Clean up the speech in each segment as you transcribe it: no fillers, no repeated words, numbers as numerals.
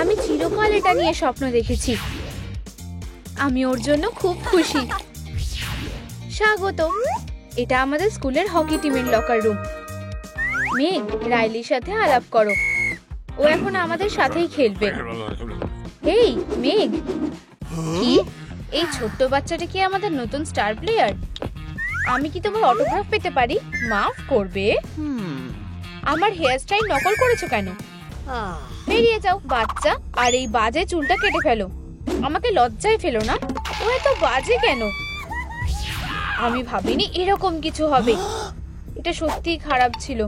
আমি চিরকাল এটা নিয়ে স্বপ্ন দেখেছি। আমি ওর জন্য খুব খুশি। স্বাগত। এটা আমাদের স্কুলের হকি টিমের লকার রুম। মেঘ, রাইলির সাথে আলাপ করো। ও এখন আমাদের সাথেই খেলবে। হেই মেঘ, কি এই ছোট্ট বাচ্চাটা কি আমাদের নতুন স্টার প্লেয়ার? আমি কি তোমার অটোগ্রাফ পেতে পারি? মাফ করবে, আমার হেয়ার স্টাইল নকল করেছো কেন? বেরিয়ে যাও বাচ্চা, আর এই বাজে চুলটা কেটে ফেলো। আমাকে লজ্জায় ফেলো না। ও এত বাজে কেন? আমি ভাবিনি এরকম কিছু হবে। এটা সত্যিই খারাপ ছিল।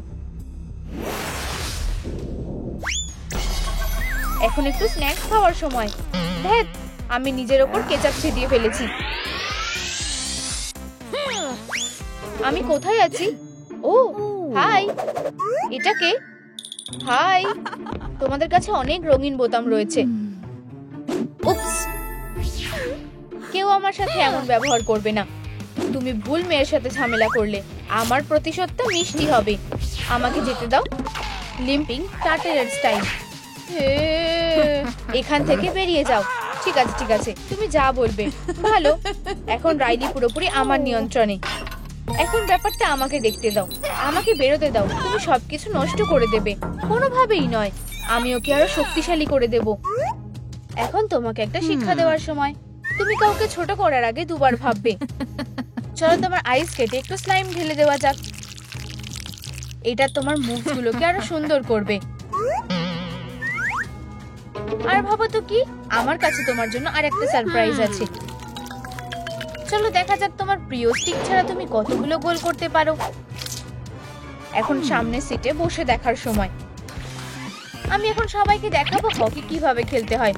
এখন একটু স্ন্যাক্স খাওয়ার সময়। ধ্যাৎ, আমি নিজের ওপর কেচাপ ছিটিয়ে ফেলেছি। আমি কোথায় আছি? ও হাই, এটা কে? হাই, তোমাদের কাছে অনেক রঙিন বোতাম রয়েছে। উপস, কেউ আমার সাথে এমন ব্যবহার করবে না। তুমি ভুল মেয়ের সাথে ঝামেলা করলে। আমার প্রতিশোধটা মিষ্টি হবে। আমাকে যেতে দাও। লিম্পিং টার্টেলের স্টাইল। এখান থেকে বেরিয়ে যাও। ঠিক আছে ঠিক আছে, তুমি যা বলবে। ভালো, এখন রাইলি পুরোপুরি আমার নিয়ন্ত্রণে। এখন ব্যাপারটা আমাকে দেখতে দাও। আমাকে বেরোতে দাও। তুমি সবকিছু নষ্ট করে দেবে। কোনোভাবেই নয়, আমি ওকে আরো শক্তিশালী করে দেব। এখন তোমাকে একটা শিক্ষা দেওয়ার সময়। তুমি কাউকে ছোট করার আগে দুবার ভাববে। চলো তোমার আইস কেটে একটু স্লাইম ঢেলে দেওয়া যাক। এটা তোমার মুখগুলোকে আরো সুন্দর করবে। আর ভাবো তো কি, আমার কাছে তোমার জন্য আর একটা সারপ্রাইজ আছে। চলো দেখা যাক তোমার প্রিয় স্টিক ছাড়া তুমি কতগুলো গোল করতে পারো। এখন সামনের সিটে বসে দেখার সময়। আমি এখন সবাইকে দেখাবো হকি কিভাবে খেলতে হয়।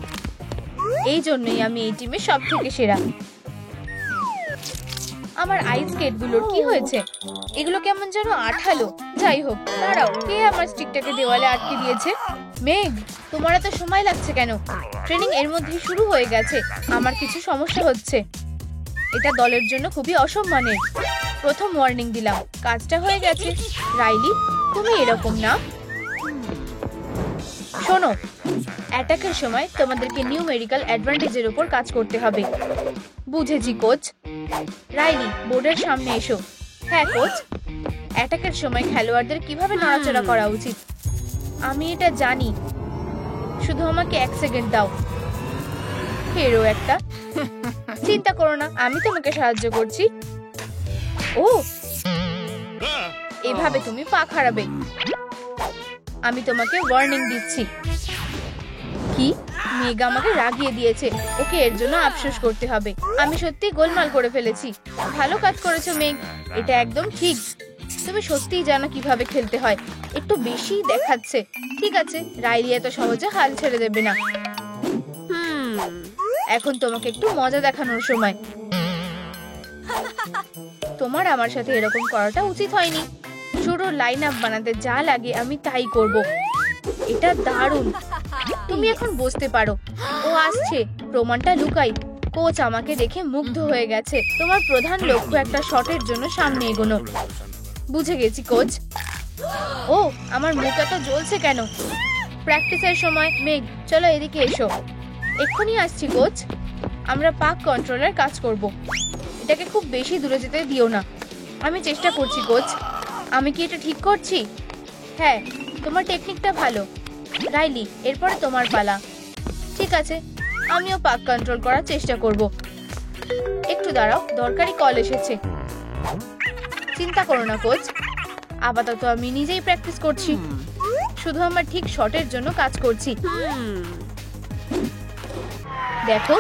এই জন্যই আমি এই টিমে সব থেকে সেরা। আমার আইস স্কেটগুলোর কি হয়েছে? এগুলো কেমন যেন আঠালো। যাই হোক, দাঁড়াও, কে আমার স্টিকটাকে দেওয়ালে আটকে দিয়েছে? মেঘ, তোমার এত সময় লাগছে কেন? ট্রেনিং এর মধ্যেই শুরু হয়ে গেছে। আমার কিছু সমস্যা হচ্ছে। এটা দলের জন্য খুবই অসম্মানের। প্রথম ওয়ার্নিং দিলাম, কাজটা হয়ে গেছে। রাইলি, তুমি এরকম না। শোনো, অ্যাটাকের সময় তোমাদেরকে নিউমেরিক্যাল অ্যাডভান্টেজের উপর কাজ করতে হবে। বুঝেছি কোচ। রাইলি, বোর্ডের সামনে এসো। হ্যাঁ কোচ। অ্যাটাকের সময় খেলোয়াড়দের কিভাবে নড়াচড়া করা উচিত আমি এটা জানি। শুধু আমাকে 1 সেকেন্ড দাও। হেরো একটা। চিন্তা করো না, আমি তোমাকে সাহায্য করছি। ও, এভাবে তুমি পা খাড়াবে। আমি তোমাকে ওয়ার্নিং দিচ্ছি। কি? মেঘ আমাকে রাগিয়ে দিয়েছে। ওকে এর জন্য আফসোস করতে হবে। আমি সত্যি গোলমাল করে ফেলেছি। ভালো কাজ করেছো মেঘ, এটা একদম ঠিক। তুমি সত্যিই জানো কিভাবে খেলতে হয়। একটু বেশি দেখাচ্ছে। ঠিক আছে, রাইলি এত সহজে হাল ছেড়ে দেবে না। এখন তোমাকে একটু মজা দেখানোর সময়। তোমার আমার সাথে এরকম করাটা উচিত হয়নি। শুরুর লাইন আপ বানাতে যা লাগে আমি তাই করব। এটা দারুণ। তুমি এখন বুঝতে পারো। ও আসছে, প্রমাণটা লুকাই। কোচ আমাকে দেখে মুগ্ধ হয়ে গেছে। তোমার প্রধান লক্ষ্য একটা শটের জন্য সামনে এগোনো। বুঝে গেছি কোচ। ও, আমার মুখ এত জ্বলছে কেন? প্র্যাকটিসের সময়। মেঘ, চলো এদিকে এসো। এক্ষুনি আসছি কোচ। আমরা পাক কন্ট্রোলার কাজ করব। এটাকে খুব বেশি দূরে যেতে দিও না। আমি চেষ্টা করছি কোচ। আমি কি এটা ঠিক করছি? হ্যাঁ, তোমার টেকনিকটা ভালো। রাইলি, এরপরে তোমার পালা। ঠিক আছে, আমিও পাক কন্ট্রোল করার চেষ্টা করব। একটু দাঁড়াও, দরকারি কল এসেছে। চিন্তা করো না কোচ, আপাতত আমি নিজেই প্র্যাকটিস করছি। শুধু আমার ঠিক শটের জন্য কাজ করছি। দেখো,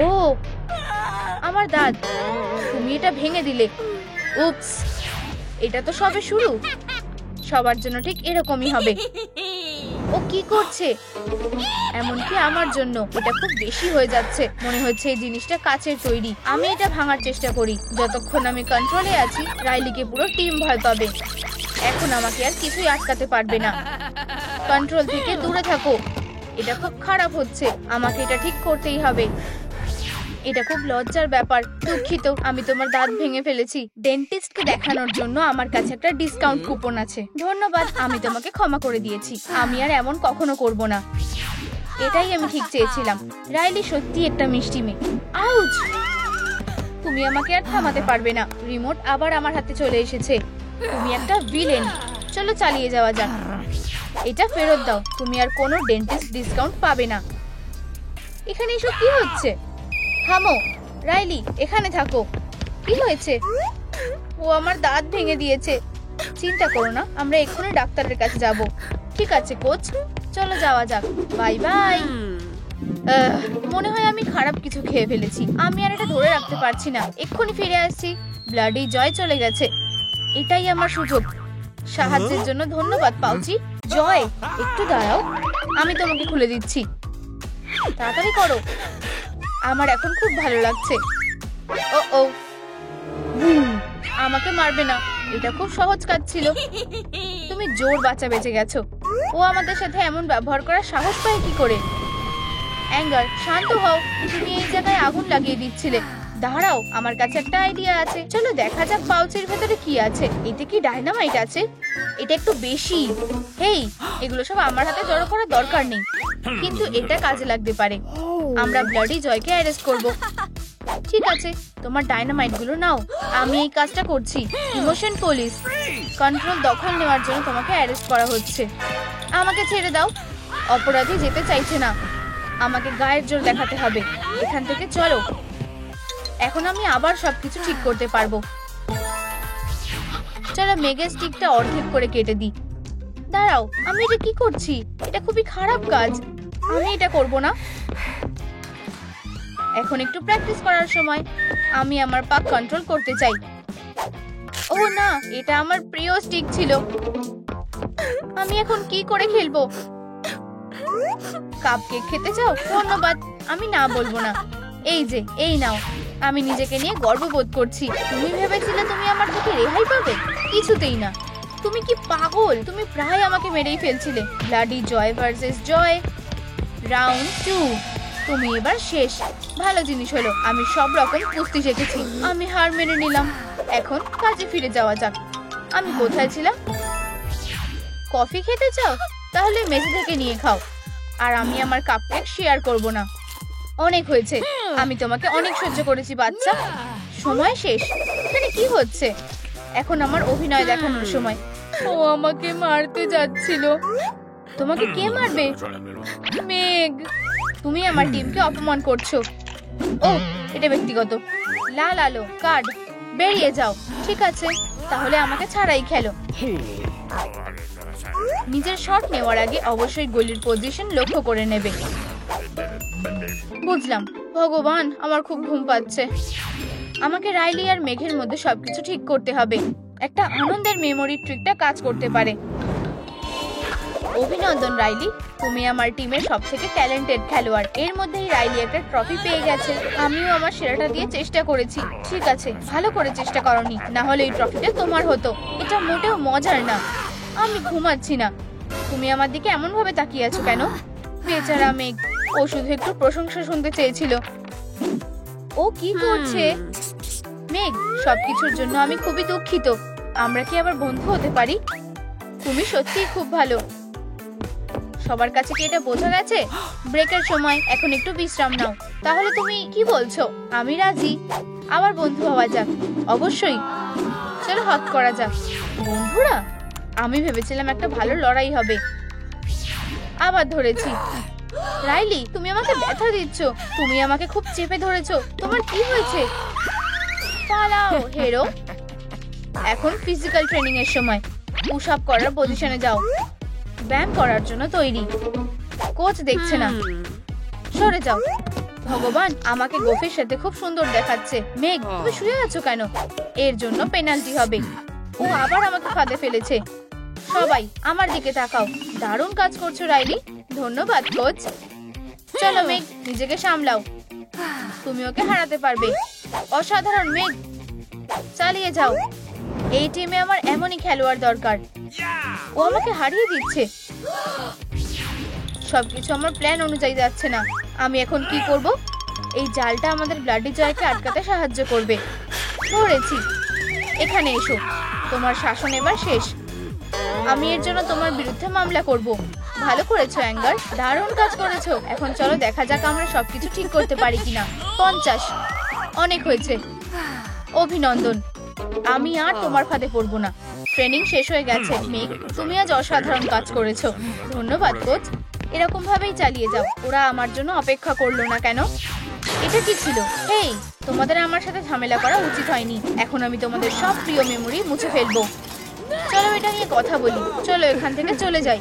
ও আমার দাঁত। তুমি এটা ভেঙে দিলে। উপস, এটা তো সবে শুরু। সবার জন্য ঠিক এরকমই হবে। ও কি করছে? এমনকি আমার জন্য এটা খুব বেশি হয়ে যাচ্ছে। মনে হচ্ছে এই জিনিসটা কাচের তৈরি। আমি এটা ভাঙার চেষ্টা করি। যতক্ষণ আমি কন্ট্রোলে আছি, রাইলিকে পুরো টিম ভয় পাবে। এখন আমাকে আর কিছুই আটকাতে পারবে না। কন্ট্রোল থেকে দূরে থাকো। এটা খুব খারাপ হচ্ছে। আমাকে এটা ঠিক করতেই হবে। এটা খুব লজ্জার ব্যাপার। দুঃখিত, আমি তোমার দাঁত ভেঙে ফেলেছি। ডেন্টিস্টকে দেখানোর জন্য আমার কাছে একটা ডিসকাউন্ট কুপন আছে। ধন্যবাদ, আমি তোমাকে ক্ষমা করে দিয়েছি। আমি আর এমন কখনো করব না। এটাই আমি ঠিক চেয়েছিলাম। রাইলি সত্যি একটা মিষ্টি মেয়ে। আউচ! তুমি আমাকে আর থামাতে পারবে না। রিমোট আবার আমার হাতে চলে এসেছে। তুমি একটা ভিলেন। চলো চালিয়ে যাওয়া যাক। এটা ফেরত দাও। তুমি আর কোনো ডেন্টিস্ট ডিসকাউন্ট পাবে না। এখানে এসব কি হচ্ছে? থামো। রাইলি, এখানে থাকো। কি হয়েছে? ও আমার দাঁত ভেঙে দিয়েছে। চিন্তা করো না, আমরা এক্ষুনি ডাক্তারের কাছে যাব। ঠিক আছে কোচ, চলো যাওয়া যাক। Bye bye. মনে হয় আমি খারাপ কিছু খেয়ে ফেলেছি। আমি আর এটা ধরে রাখতে পারছি না। এক্ষুনি ফিরে আসছি। ব্লাডি জয় চলে গেছে। এটাই আমার সুযোগ। সাহায্যের জন্য ধন্যবাদ পাউচি। জয়, একটু দাঁড়াও, আমি তোমাকে খুলে দিচ্ছি। তাড়াতাড়ি করো। আমার এখন খুব ভালো লাগছে। ও ও, আমাকে মারবে না। এটা খুব সহজ কাজ ছিল। তুমি জোর বাঁচা বেঁচে গেছো। ও আমাদের সাথে এমন ব্যবহার করার সাহস পায় কি করে? অ্যাঙ্গার, শান্ত হও। তুমি এই জায়গায় আগুন লাগিয়ে দিচ্ছিলে। দাঁড়াও, আমার কাছে একটা আইডিয়া আছে। চলো দেখা যাক পাউচের ভেতরে কি আছে। এতে কি ডাইনামাইট আছে? এটা একটু বেশি। হেই, এগুলো সব আমার হাতে জড়ো করার দরকার নেই, কিন্তু এটা কাজে লাগতে পারে। আমরা ব্লাডি জয়কে অ্যারেস্ট করব। ঠিক আছে, তোমার ডাইনামাইট গুলো নাও। আমি এই কাজটা করছি। ইমোশন পুলিশ, কন্ট্রোল দখল নেওয়ার জন্য তোমাকে অ্যারেস্ট করা হচ্ছে। আমাকে ছেড়ে দাও। অপরাধী যেতে চাইছে না। আমাকে গায়ের জোর দেখাতে হবে। এখান থেকে চলো। এখন আমি আবার সবকিছু ঠিক করতে পারবো। চলো মেগা স্টিকটা অর্ধেক করে কেটে দিই। দাঁড়াও, আমি এটা কি করছি? এটা খুবই খারাপ কাজ। আমি এটা করব না। এখন একটু প্র্যাকটিস করার সময়। আমি আমার পা কন্ট্রোল করতে চাই। ও না, এটা আমার প্রিয় স্টিক ছিল। আমি এখন কি করে খেলবো? কাপকেক খেতে চাও? ধন্যবাদ, আমি না বলবো না। এই যে, এই নাও। আমি নিজেকে নিয়ে গর্ববোধ করছি। তুমি ভেবেছিলে তুমি আমার থেকে রেহাই পাবে? কিছুতেই না। তুমি কি পাগল? তুমি প্রায় আমাকে মেরেই ফেলছিলে। ব্লাডি জয় ভার্সেস জয়, রাউন্ড 2। তুমি এবার শেষ। ভালো জিনিস হলো আমি সব রকম কুস্তি শিখেছি। আমি হার মেনে নিলাম। এখন কাজে ফিরে যাওয়া যাক। আমি কোথায় ছিলাম? কফি খেতে চাও? তাহলে মেঝে থেকে নিয়ে খাও। আর আমি আমার কাপকেক শেয়ার করব না। অনেক হয়েছে। আমি তোমাকে অনেক সহ্য করেছি বাচ্চা। সময় শেষ। এখানে কি হচ্ছে? এখন আমার অভিনয় দেখানোর সময়। ও আমাকে মারতে যাচ্ছিল। তোমাকে কে মারবে? মেঘ, তুমি আমার টিমকে অপমান করছো। ও, এটা ব্যক্তিগত। লাল আলো, কার্ড, বেরিয়ে যাও। ঠিক আছে, তাহলে আমাকে ছাড়াই খেলো। নিজের শট নেওয়ার আগে অবশ্যই গোলির পজিশন লক্ষ্য করে নেবে। বুঝলাম। ভগবান, আমার খুব ঘুম পাচ্ছে। আমাকে রাইলি আর মেঘের মধ্যে সবকিছু ঠিক করতে হবে। একটা আনন্দের মেমোরি ট্রিকটা কাজ করতে পারে। অভিনন্দন রাইলি, তুমি আমার টিমের সবথেকে ট্যালেন্টেড খেলোয়াড়। এর মধ্যেই রাইলি একটা ট্রফি পেয়ে গেছে। আমিও আমার সেরাটা দিয়ে চেষ্টা করেছি। ঠিক আছে, ভালো করে চেষ্টা করনি, না হলে এই ট্রফিটা তোমার হতো। এটা মোটেও মজার না। আমি ঘুমাচ্ছি না। তুমি আমার দিকে এমন ভাবে তাকিয়ে আছো কেন? বেচারা মেঘ, ও শুধু একটু প্রশংসা শুনতে চেয়েছিল। ও কি করছে? মেঘ, সবকিছুর জন্য আমি খুবই দুঃখিত। আমরা কি আবার বন্ধু হতে পারি? তুমি সত্যিই খুব ভালো। সবার কাছে কি এটা বোঝা গেছে? ব্রেকের সময় এখন একটু বিশ্রাম নাও। তাহলে তুমি কি বলছো? আমি রাজি। আবার বন্ধু হওয়া যাক। অবশ্যই। চলো হক করা যাক। বন্ধুরা? আমি ভেবেছিলাম একটা ভালো লড়াই হবে। আবার ধরেছি। রাইলি, তুমি আমাকে ব্যথা দিচ্ছ। তুমি আমাকে খুব চেপে ধরেছো। তোমার কি হয়েছে? পালাও হেরো। এখন ফিজিক্যাল ট্রেনিং এর সময়। পুশ আপ করার পজিশনে যাও। ব্যায়াম করার জন্য তৈরি। কোচ দেখছে না। সরে যাও। ভগবান, আমাকে গোফের সাথে খুব সুন্দর দেখাচ্ছে। মেঘ, তুমি শুয়ে আছো কেন? এর জন্য পেনাল্টি হবে। ও আবার আমাকে ফাঁদে ফেলেছে। সবাই আমার দিকে তাকাও। দারুণ কাজ করছো রাইলি। ধন্যবাদ কোচ। চলো মেঘ, নিজেকে সামলাও। তুমি ওকে হারাতে পারবে। অসাধারণ মেঘ, চালিয়ে যাও। এই টিমে আমার এমনই খেলোয়াড় দরকার। ও আমাকে হারিয়ে দিচ্ছে। সবকিছু আমার প্ল্যান অনুযায়ী যাচ্ছে না। আমি এখন কি করব? এই জালটা আমাদের ব্লাডি জয়কে আটকাতে সাহায্য করবে। ধরেছি। এখানে এসো। তোমার শাসন এবার শেষ। আমি এর জন্য তোমার বিরুদ্ধে মামলা করব। ভালো করেছো অ্যাঙ্গার, দারুণ কাজ করেছো। এখন চলো দেখা যাক আমরা সবকিছু ঠিক করতে পারি কিনা। 50 অনেক হয়েছে, অভিনন্দন। আমি আর তোমার ফাঁদে পড়বো না। ট্রেনিং শেষ হয়ে গেছে মেঘ, তুমি আজ অসাধারণ কাজ করেছো। ধন্যবাদ কোচ। এরকম ভাবেই চালিয়ে যাও। ওরা আমার জন্য অপেক্ষা করলো না কেন? এটা কি ছিল? হেই, তোমাদের আমার সাথে ঝামেলা করা উচিত হয়নি। এখন আমি তোমাদের সব প্রিয় মেমোরি মুছে ফেলবো। চলো এটা নিয়ে কথা বলি। চলো এখান থেকে চলে যাই।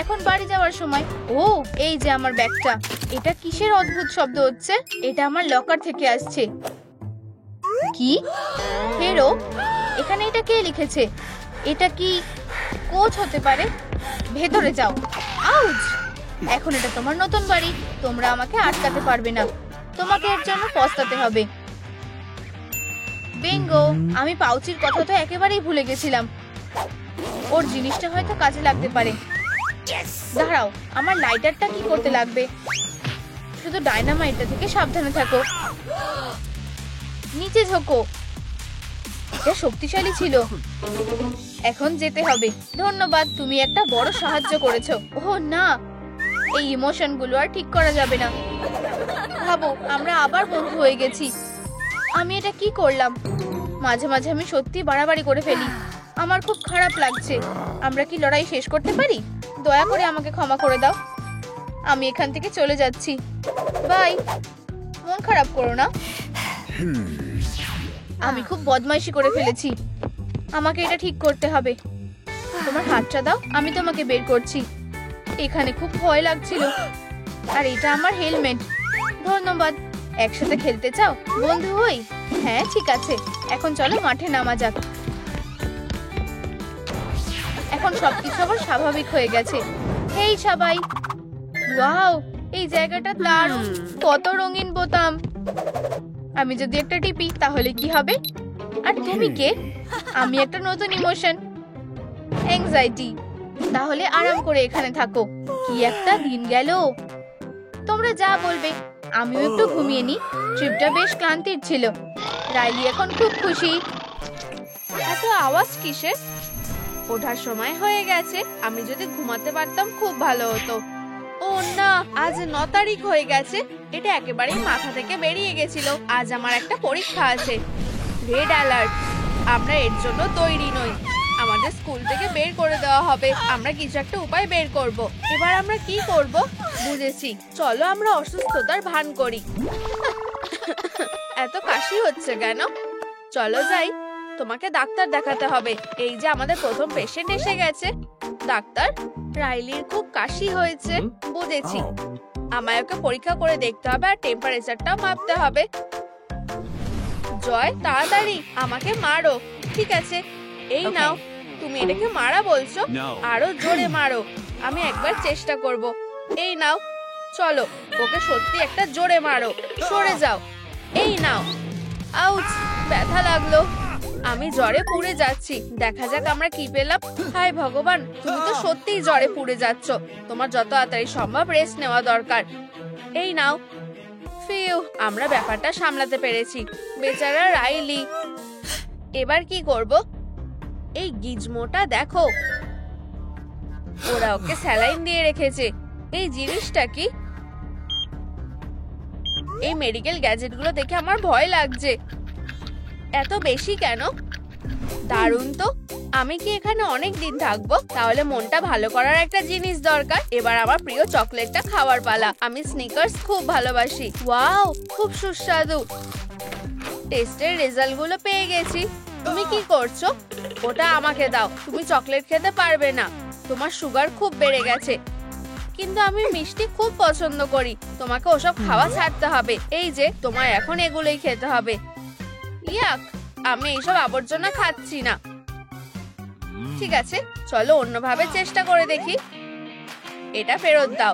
এখন বাড়ি যাওয়ার সময়। ও, এই যে আমার ব্যাগটা। এটা কিসের অদ্ভুত শব্দ হচ্ছে? এটা আমার লকার থেকে আসছে। কি? হেরো, এখানে এটা কে লিখেছে? এটা কি কোচ হতে পারে? ভেতরে যাও। আউচ! এখন এটা তোমার নতুন বাড়ি, তোমরা আমাকে আটকাতে পারবে না। তোমাকে এর জন্য পস্তাতে হবে। বিঙ্গো, আমি পাউচির কথা তো একেবারেই ভুলে গেছিলাম। ওর জিনিসটা হয়তো কাজে লাগতে পারে। দাঁড়াও, আমার লাইটারটা কি করতে লাগবে? শুধু ডায়নামাইটটা থেকে সাবধানে থাকো। নিচে ঝোঁকো। এটা শক্তিশালী ছিল। এখন যেতে হবে। ধন্যবাদ, তুমি একটা বড় সাহায্য করেছো। ওহ না, এই ইমোশন গুলো আর ঠিক করা যাবে না। ভাবো, আমরা আবার বন্ধু হয়ে গেছি। আমি এটা কি করলাম? মাঝে মাঝে আমি সত্যি বাড়াবাড়ি করে ফেলি। আমার খুব খারাপ লাগছে। আমরা কি লড়াই শেষ করতে পারি? দয়া করে আমাকে ক্ষমা করে দাও। আমি এখান থেকে চলে যাচ্ছি। বাই। মন খারাপ করো না। আমি খুব বদমাইশি করে ফেলেছি। আমাকে এটা ঠিক করতে হবে। তোমার হাতটা দাও, আমি তোমাকে বের করছি। এখানে খুব ভয় লাগছিল। আর এটা আমার হেলমেট। ধন্যবাদ। একসাথে খেলতে চাও? বন্ধু হই? হ্যাঁ ঠিক আছে, এখন চলো মাঠে নামা যাক। এখন সবকিছু আবার স্বাভাবিক হয়ে গেছে। হেই সবাই, ওয়াও, এই জায়গাটা দারুণ। কত রঙিন বোতাম। আমি যদি একটা টিপি তাহলে কি হবে? আর তুমি কে? আমি একটা নতুন ইমোশন, অ্যাংজাইটি। তাহলে আরাম করে এখানে থাকো। কি একটা দিন গেল। তোমরা যা বলবে। আমিও একটু ঘুমিয়ে নি। ট্রিপটা বেশ ক্লান্তির ছিল। রাইলি এখন খুব খুশি। এত আওয়াজ কিসের? ওঠার সময় হয়ে গেছে। আমি যদি ঘুমাতে পারতাম খুব ভালো হতো। ও না, আজ 9 তারিখ হয়ে গেছে। এটা একেবারেই মাথা থেকে বেরিয়ে গেছিল। আজ আমার একটা পরীক্ষা আছে। Red alert. আমরা এর জন্য তৈরি নই। আমাদের স্কুল থেকে বের করে দেওয়া হবে। আমরা কিছু একটা উপায় বের করব। এবার আমরা কি করব? বুঝেছি, চলো আমরা অসুস্থতার ভান করি। এত কাশি হচ্ছে কেন? চলো যাই, তোমাকে ডাক্তার দেখাতে হবে। এই যে আমাদের প্রথম পেশেন্ট এসে গেছে। ডাক্তার, রাইলির খুব কাশি হয়েছে। বুঝেছি, আমায় ওকে পরীক্ষা করে দেখতে হবে আর টেম্পারেচারটাও মাপতে হবে। জয়, তাড়াতাড়ি আমাকে মারো। ঠিক আছে, এই নাও। তুমি এটাকে মারা বলছো? আরো জোরে মারো। আমি একবার চেষ্টা করব। এই নাও। চলো, ওকে সত্যি একটা জোরে মারো। সরে যাও। এই নাও। আউচ, ব্যথা লাগলো। আমি জ্বরে পুড়ে যাচ্ছি। দেখা যাক আমরা কি পেলাম। হায় ভগবান, তুমি তো সত্যিই জ্বরে পুড়ে যাচ্ছ। তোমার যত তাড়াতাড়ি সম্ভব রেস্ট নেওয়া দরকার। এই নাও। ফিউ, আমরা ব্যাপারটা সামলাতে পেরেছি। বেচারা রাইলি। এবার কি করব? এই গিজমোটা দেখো, ওরা ওকে স্যালাইন দিয়ে রেখেছে। এই জিনিসটা কি? এই মেডিকেল গ্যাজেটগুলো দেখে আমার ভয় লাগছে। এত বেশি কেন? দারুণ তো। আমি কি এখানে অনেক দিন থাকবো? তাহলে মনটা ভালো করার একটা জিনিস দরকার। এবার আমার প্রিয় চকলেটটা খাওয়ার পালা। আমি স্নিকার্স খুব ভালোবাসি। ওয়াও, খুব সুস্বাদু। টেস্টের রেজাল্টগুলো পেয়ে গেছি। তুমি কি করছো? ওটা আমাকে দাও। তুমি চকলেট খেতে পারবে না। তোমার সুগার খুব বেড়ে গেছে। কিন্তু আমি মিষ্টি খুব পছন্দ করি। তোমাকে ওসব খাওয়া ছাড়তে হবে। এই যে, তোমার এখন এগুলোই খেতে হবে। ইয়াক, আমি এইসব আবর্জনা খাচ্ছি না। ঠিক আছে, চলো অন্যভাবে চেষ্টা করে দেখি। এটা ফেরত দাও।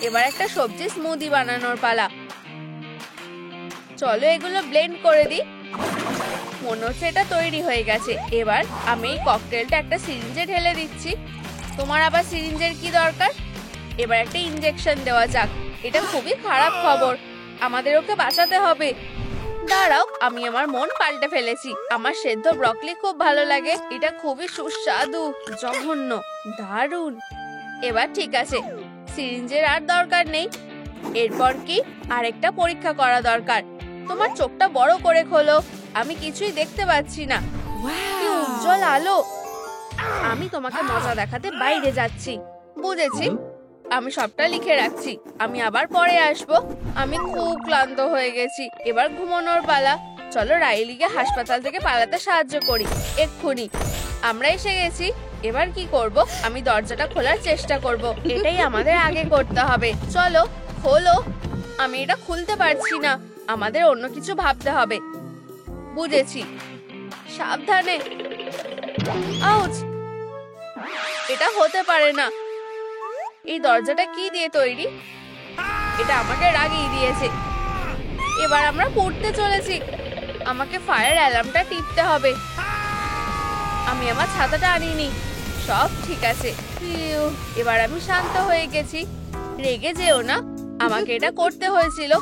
এবার একটা সবজি স্মুদি বানানোর পালা। চলো এগুলো ব্লেন্ড করে দিই। মনে হচ্ছে এটা তৈরি হয়ে গেছে। এবার আমি এই ককটেলটা একটা সিরিঞ্জে ঢেলে দিচ্ছি। তোমার আবার সিরিঞ্জের কি দরকার? এবার একটা ইনজেকশন দেওয়া যাক। এটা খুবই খারাপ খবর। আমাদের ওকে বাঁচাতে হবে। দাঁড়াও, আমি আমার মন পাল্টে ফেলেছি। আমার সেদ্ধ ব্রকলি খুব ভালো লাগে। এটা খুবই সুস্বাদু। জঘন্য, দারুণ। এবার ঠিক আছে, সিরিঞ্জের আর দরকার নেই। এরপর কি আরেকটা পরীক্ষা করা দরকার। তোমার চোখটা বড় করে খোলো, আমি কিছুই দেখতে পাচ্ছি না। কি উজ্জ্বল আলো! আমি তোমাকে মজা দেখাতে বাইরে যাচ্ছি। বুঝেছি, আমি সবটা লিখে রাখছি, আমি আবার পরে আসবো। আমি খুব ক্লান্ত হয়ে গেছি, এবার ঘুমানোর পালা। চলো রাইলিকে হাসপাতাল থেকে পালাতে সাহায্য করি এক্ষুনি। আমরা এসে গেছি, এবার কি করব? আমি দরজাটা খোলার চেষ্টা করব, এটাই আমাদের আগে করতে হবে। চলো খোলো। আমি এটা খুলতে পারছি না, আমাদের অন্য কিছু ভাবতে হবে। বুঝেছি, সাবধানে। আউচ! এটা হতে পারে না। এই দরজাটা কি দিয়ে তৈরি? এটা আমাকে রাগিয়ে দিয়েছে। এবার আমরা পড়তে চলেছি, আমাকে ফায়ার অ্যালার্মটা টিপতে হবে। আমি আমার ছাতাটা আনিনি। সব ঠিক আছে। এবার আমি শান্ত হয়ে গেছি। রেগে যেও না, আমাকে এটা করতে হয়েছিল।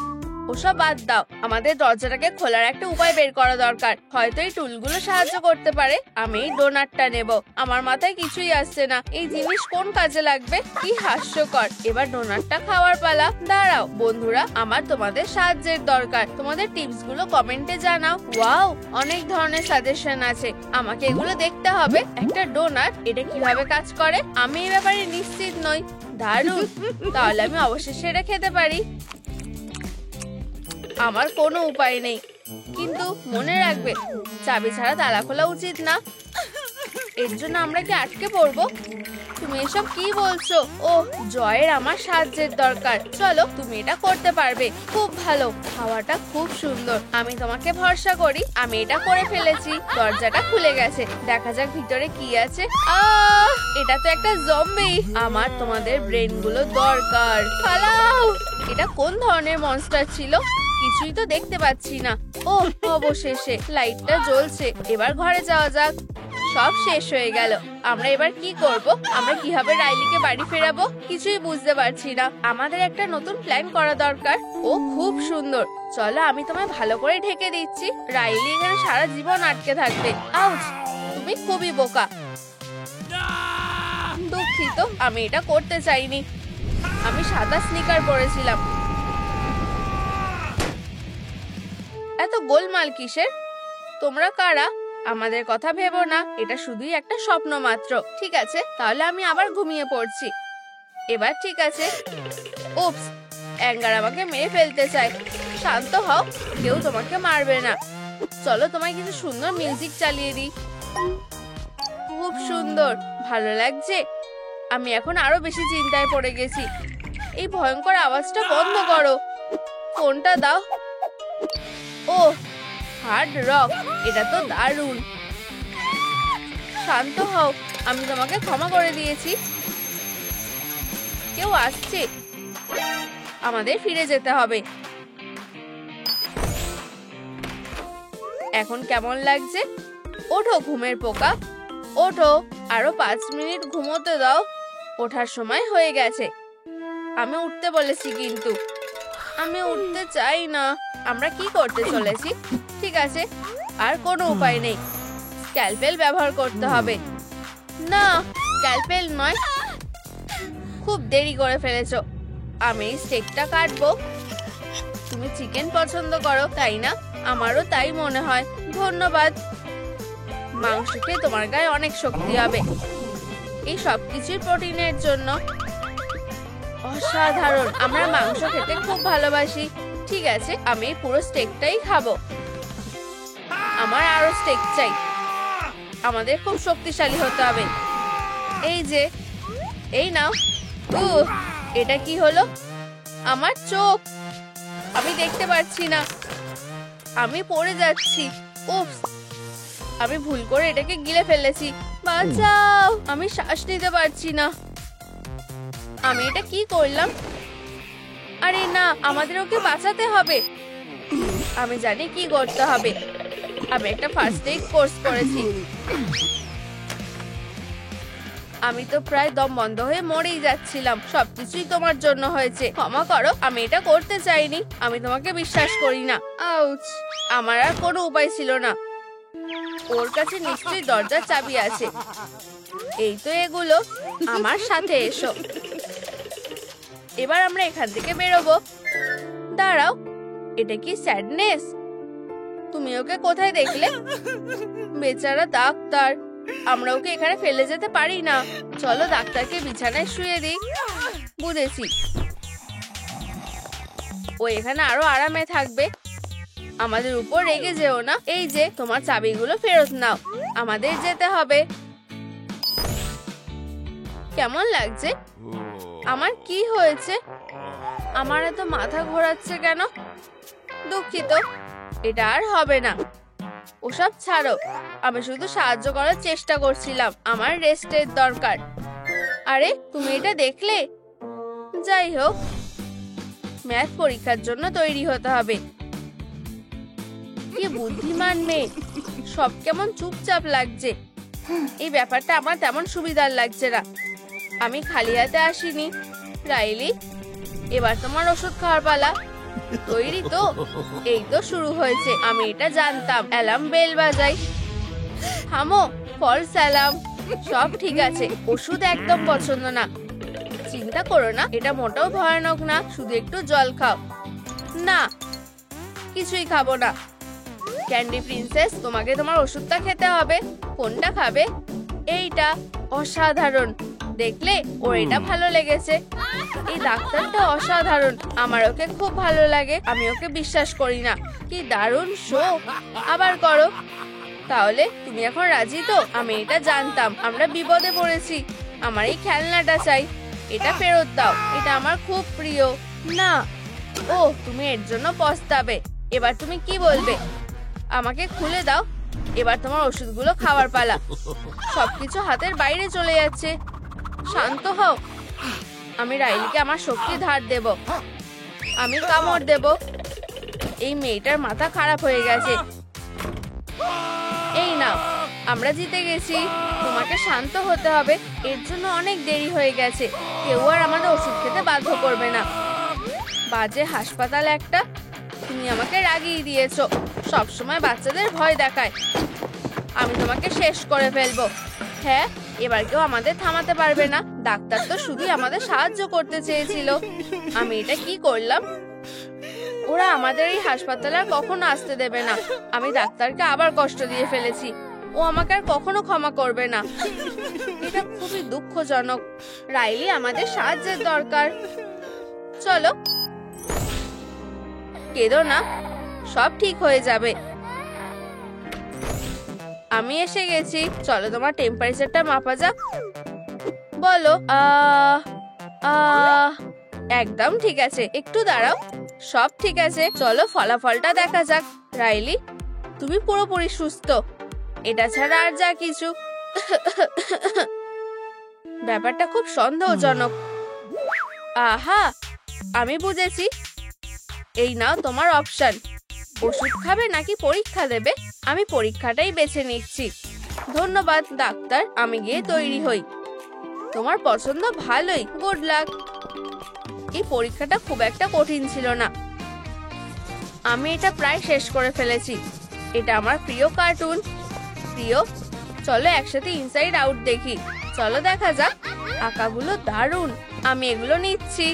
ওসব বাদ দাও, আমাদের দরজাটাকে খোলার একটা উপায় বের করা দরকার। হয়তো এই টুলগুলো সাহায্য করতে পারে। আমি এই ডোনাটটা নেব। আমার মাথায় কিছুই আসছে না, এই জিনিস কোন কাজে লাগবে। কি হাস্যকর! এবার ডোনাটটা খাওয়ার পালা। দাঁড়াও বন্ধুরা, আমার তোমাদের সাহায্যের দরকার। তোমাদের টিপস গুলো কমেন্টে জানাও। ওয়াও, অনেক ধরনের সাজেশন আছে, আমাকে এগুলো দেখতে হবে। একটা ডোনাট, এটা কিভাবে কাজ করে আমি এই ব্যাপারে নিশ্চিত নই। দারুণ, তাহলে আমি অবশেষে এটা খেতে পারি। আমার কোনো উপায় নেই, কিন্তু মনে রাখবে চাবি ছাড়া তালা খোলা উচিত না। এর জন্য আমরা কি আটকে পড়বো? তুমি এসব কি বলছো? ও জয়ের আমার সাহায্যের দরকার। চলো, তুমি এটা করতে পারবে। খুব ভালো, খাওয়াটা খুব সুন্দর। আমি তোমাকে ভরসা করি। আমি এটা করে ফেলেছি। দরজাটা খুলে গেছে, দেখা যাক ভিতরে কি আছে। এটা তো একটা জম্বি। আমার তোমাদের ব্রেন গুলো দরকার। পালাও! এটা কোন ধরনের মনস্টার ছিল? কিছুই তো দেখতে পাচ্ছি না। ও অবশেষে লাইটটা জ্বলছে। এবার ঘরে যাওয়া যাক। সব শেষ হয়ে গেল। আমরা এবার কি করব? আমরা কিভাবে রাইলিকে বাড়ি ফেরাবো কিছুই বুঝতে পারছি না। আমাদের একটা নতুন প্ল্যান করা দরকার। ও খুব সুন্দর, চলো আমি তোমায় ভালো করে ঢেকে দিচ্ছি। রাইলি এখানে সারা জীবন আটকে থাকবে। আউচ! তুমি খুবই বোকা। দুঃখিত, আমি এটা করতে চাইনি। আমি সাদা স্নিকার পরেছিলাম। এত গোলমাল কিসের? তোমরা কারা? আমাদের কথা ভেবো না, এটা শুধুই একটা স্বপ্ন মাত্র। ঠিক আছে, তাহলে আমি আবার ঘুমিয়ে পড়ছি। এবার ঠিক আছে। উপস, অ্যাঙ্গার আমাকে মেরে ফেলতে চায়। শান্ত হও, কেউ তোমাকে মারবে না। চলো তোমায় কিছু সুন্দর মিউজিক চালিয়ে দিই। খুব সুন্দর, ভালো লাগছে। আমি এখন আরো বেশি চিন্তায় পড়ে গেছি। এই ভয়ঙ্কর আওয়াজটা বন্ধ করো। ফোনটা দাও। ও হার্ড রক, এটা তো দারুণ। শান্ত হও, আমি তোমাকে ক্ষমা করে দিয়েছি। কেউ আসছে, আমাদের ফিরে যেতে হবে। এখন কেমন লাগছে? ওঠো ঘুমের পোকা, ওঠো। আরো 5 মিনিট ঘুমোতে দাও। ওঠার সময় হয়ে গেছে। আমি উঠতে বলেছি, কিন্তু আমি উঠতে চাই না। আমরা কি করতে চলেছি? ঠিক আছে, আর কোনো উপায় নেই। স্ক্যালপেল ব্যবহার করতে হবে। না, স্ক্যালপেল নয়। খুব দেরি করে ফেলেছো। আমি স্টেকটা কাটবো। তুমি চিকেন পছন্দ করো, তাই না? আমারও তাই মনে হয়। ধন্যবাদ। মাংস খেয়ে তোমার গায়ে অনেক শক্তি হবে। এই সবকিছুই প্রোটিনের জন্য। অসাধারণ, আমরা মাংস খেতে খুব ভালোবাসি। ঠিক আছে, আমি এই পুরো স্টেকটাই খাবো। আমার আরো স্টেক চাই। আমাদের খুব শক্তিশালী হতে হবে। এই যে, এই নাও। এটা কি হলো? আমার চোখ, আমি দেখতে পাচ্ছি না। আমি পড়ে যাচ্ছি। উপস, আমি ভুল করে এটাকে গিলে ফেলেছি। বাঁচাও, আমি শ্বাস নিতে পারছি না। আমি এটা কি করলাম? আরে না, আমাদের ওকে বাঁচাতে হবে। আমি জানি কি করতে হবে। আমি একটা ফার্স্ট এইড কোর্স করেছি। আমি তো প্রায় দম বন্ধ হয়ে মরেই যাচ্ছিলাম। সবকিছুই তোমার জন্য হয়েছে। ক্ষমা করো, আমি এটা করতে চাইনি। আমি তোমাকে বিশ্বাস করি না। আউচ! আমার আর কোনো উপায় ছিল না। ওর কাছে নিশ্চয়ই দরজার চাবি আছে। এই তো এগুলো, আমার সাথে এসো। এবার আমরা এখান থেকে বেরোবো। দাঁড়াও, এটা কি স্যাডনেস? তুমি ওকে কোথায় দেখলে? বেচারা ডাক্তার, আমরা ওকে এখানে ফেলে যেতে পারি না। চলো ডাক্তারকে বিছানায় শুয়ে দিই। বুঝেছি, ও এখানে আরো আরামে থাকবে। আমাদের উপর রেগে যেও না। এই যে তোমার চাবিগুলো ফেরত নাও, আমাদের যেতে হবে। কেমন লাগছে? আমার কি হয়েছে? আমার এত মাথা ঘোরাচ্ছে কেন? দুঃখিত, এটা আর হবে না। ওসব ছাড়ো, আমি শুধু সাহায্য করার চেষ্টা করছিলাম। আমার রেস্টের দরকার। আরে তুমি এটা দেখলে? যাই হোক, ম্যাথ পরীক্ষার জন্য তৈরি হতে হবে। কি বুদ্ধিমান মেয়ে, সব কেমন চুপচাপ লাগছে। এই ব্যাপারটা আমার তেমন সুবিধার লাগছে না। আমি খালি হাতে আসিনি। রাইলি, এবার তোমার ওষুধ খাওয়ার পালা। তৈরি তো? এই তো শুরু হয়েছে। আমি এটা জানতাম। অ্যালার্ম বেল বাজাই। থামো, ফলস অ্যালার্ম। সব ঠিক আছে। ওষুধ একদম পছন্দ না। চিন্তা করো না, এটা মোটেও ভয়ানক না। শুধু একটু জল খাও। না, কিছুই খাবো না। ক্যান্ডি প্রিন্সেস, তোমাকে তোমার ওষুধটা খেতে হবে। কোনটা খাবে? এইটা। অসাধারণ, দেখলে ওর এটা ভালো লেগেছে। এই ডাক্তারটা অসাধারণ, আমার ওকে খুব ভালো লাগে। আমি ওকে বিশ্বাস করি না। কি দারুণ শো। আবার করো। তাহলে তুমি এখন রাজি তো? আমি এটা জানতাম। আমরা বিপদে পড়েছি। আমার এই খেলনাটা চাই। এটা ফেরত দাও, এটা আমার খুব প্রিয়। না। ও, তুমি এর জন্য পস্তাবে। এবার তুমি কি বলবে? আমাকে খুলে দাও। এবার তোমার ওষুধগুলো খাওয়ার পালা। সবকিছু হাতের বাইরে চলে যাচ্ছে। শান্ত হও। আমি রাইলিকে আমার শক্তি ধার দেব। আমি কামড় দেব। এই মেয়েটার মাথা খারাপ হয়ে গেছে। এই নাও, আমরা জিতে গেছি। তোমাকে শান্ত হতে হবে। এর জন্য অনেক দেরি হয়ে গেছে। কেউ আর আমাদের ওষুধ খেতে বাধ্য করবে না। বাজে হাসপাতাল একটা। তুমি আমাকে রাগিয়ে দিয়েছো। সবসময় বাচ্চাদের ভয় দেখায়। আমি তোমাকে শেষ করে ফেলবো। হ্যাঁ, এবার কেউ আমাদের থামাতে পারবে না। ডাক্তার তো শুধুই আমাদের সাহায্য করতে চেয়েছিল। আমি এটা কি করলাম? ওরা আমাদের এই হাসপাতালে আর কখনো আসতে দেবে না। আমি ডাক্তারকে আবার কষ্ট দিয়ে ফেলেছি। ও আমাকে আর কখনো ক্ষমা করবে না। এটা খুবই দুঃখজনক। রাইলি, আমাদের সাহায্যের দরকার। চলো, কেঁদো না, সব ঠিক হয়ে যাবে। আমি এসে গেছি। চলো তোমার টেম্পারেচারটা মাপা যাক। বলো। একদম ঠিক আছে। একটু দাঁড়াও। সব ঠিক আছে। চলো ফলাফলটা দেখা যাক। রাইলি, তুমি পুরোপুরি সুস্থ। এটা ছাড়া আর যা কিছু। ব্যাপারটা খুব সন্দেহজনক। আহা, আমি বুঝেছি। এই নাও তোমার অপশন। ওষুধ খাবে নাকি পরীক্ষা দেবে? আমি পরীক্ষাটাই বেছে নিচ্ছি। ধন্যবাদ ডাক্তার, আমি গিয়ে তৈরি হই। তোমার পছন্দ ভালোই। Good luck. এই পরীক্ষাটা খুব একটা কঠিন ছিল না। আমি এটা প্রায় শেষ করে ফেলেছি। এটা আমার প্রিয় কার্টুন। প্রিয়, চলো একসাথে ইনসাইড আউট দেখি। চলো দেখা যাক। আঁকাগুলো দারুণ। আমি এগুলো নিচ্ছি।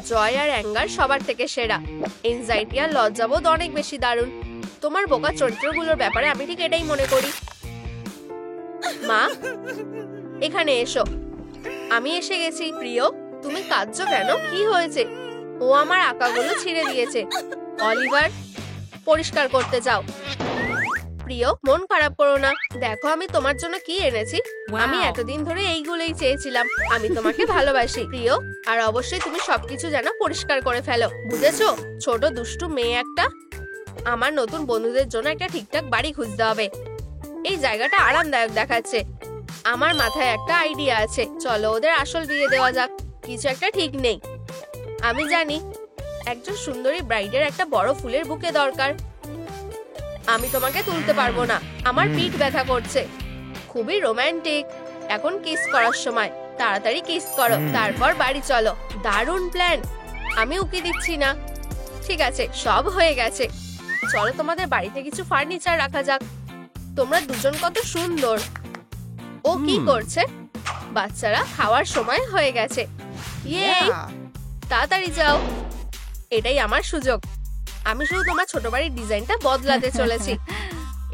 জয় আর অ্যাঙ্গার সবার থেকে সেরা। এনজাইটি আর লজ্জাবোধ অনেক বেশি দারুণ। তোমার বোকা চরিত্রগুলোর ব্যাপারে আমি ঠিক এটাই মনে করি। মা, এখানে এসো। আমি এসে গেছি। প্রিয়, তুমি কাঁদছো কেন? কি হয়েছে? ও আমার আঁকাগুলো ছিঁড়ে দিয়েছে। অলিভার, পরিষ্কার করতে যাও। প্রিয়, মন খারাপ করো না। দেখো আমি তোমার জন্য কি এনেছি। আমি এতদিন ধরে এইগুলোই চেয়েছিলাম। আমি তোমাকে ভালোবাসি প্রিয়, আর অবশ্যই তুমি সবকিছু যেন পরিষ্কার করে ফেলো। বুঝেছো? ছোট দুষ্টু মেয়ে একটা। আমার নতুন বন্ধুদের জন্য একটা ঠিকঠাক বাড়ি খুঁজতে হবে। এই জায়গাটা আরামদায়ক দেখাচ্ছে। আমার মাথায় একটা আইডিয়া আছে। চলো ওদের আসল বিয়ে দেওয়া যাক। কিছু একটা ঠিক নেই। আমি জানি একজন সুন্দরী ব্রাইডের একটা বড় ফুলের বুকে দরকার। আমি তোমাকে তুলতে পারবো না। আমার পিঠ ব্যথা করছে। খুবই রোমান্টিক। এখন কিস করার সময়। তাড়াতাড়ি কিস করো, তারপর বাড়ি চলো। দারুণ প্ল্যান। আমি উকি দিচ্ছি না। ঠিক আছে, সব হয়ে গেছে। চলো তোমাদের বাড়িতে কিছু ফার্নিচার রাখা যাক। তোমরা দুজন কত সুন্দর। ও কি করছে? বাচ্চারা খাওয়ার সময় হয়ে গেছে। ইয়ে, তাড়াতাড়ি যাও, এটাই আমার সুযোগ। আমি শুধু তোমার ছোট বাড়ির ডিজাইনটা বদলাতে চলেছি,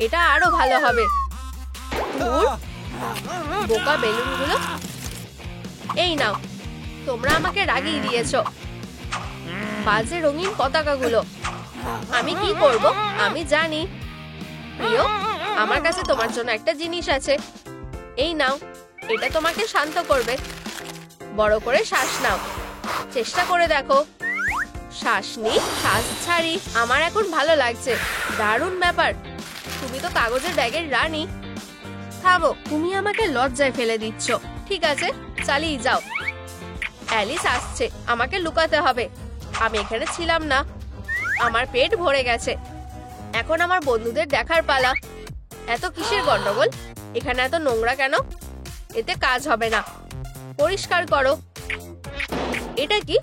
এটা আরো ভালো হবে। ধুর, বোকা বেলুনগুলো। এই নাও, তোমরা আমাকে রাগিয়ে দিয়েছো। বাজে রঙিন পতাকাগুলো। আমি কি করব আমি জানি। প্রিয়, আমার কাছে তোমার জন্য একটা জিনিস আছে। এই নাও, এটা তোমাকে শান্ত করবে। বড় করে শ্বাস নাও, চেষ্টা করে দেখো। শ্বাস নি, শ্বাস ছাড়ি। আমার এখন ভালো লাগছে, দারুণ ব্যাপার। তুমি তো কাগজের ব্যাগের রানী। থামো, তুমি আমাকে লজ্জায় ফেলে দিচ্ছ। ঠিক আছে, চালিয়ে যাও। অ্যালিস আসছে, আমাকে লুকাতে হবে। আমি এখানে ছিলাম না, আমার পেট ভরে গেছে। এখন আমার বন্ধুদের দেখার পালা। এত কিসের গন্ডগোল? এখানে এত নোংরা কেন? এতে কাজ হবে না, পরিষ্কার করো। এটা কি?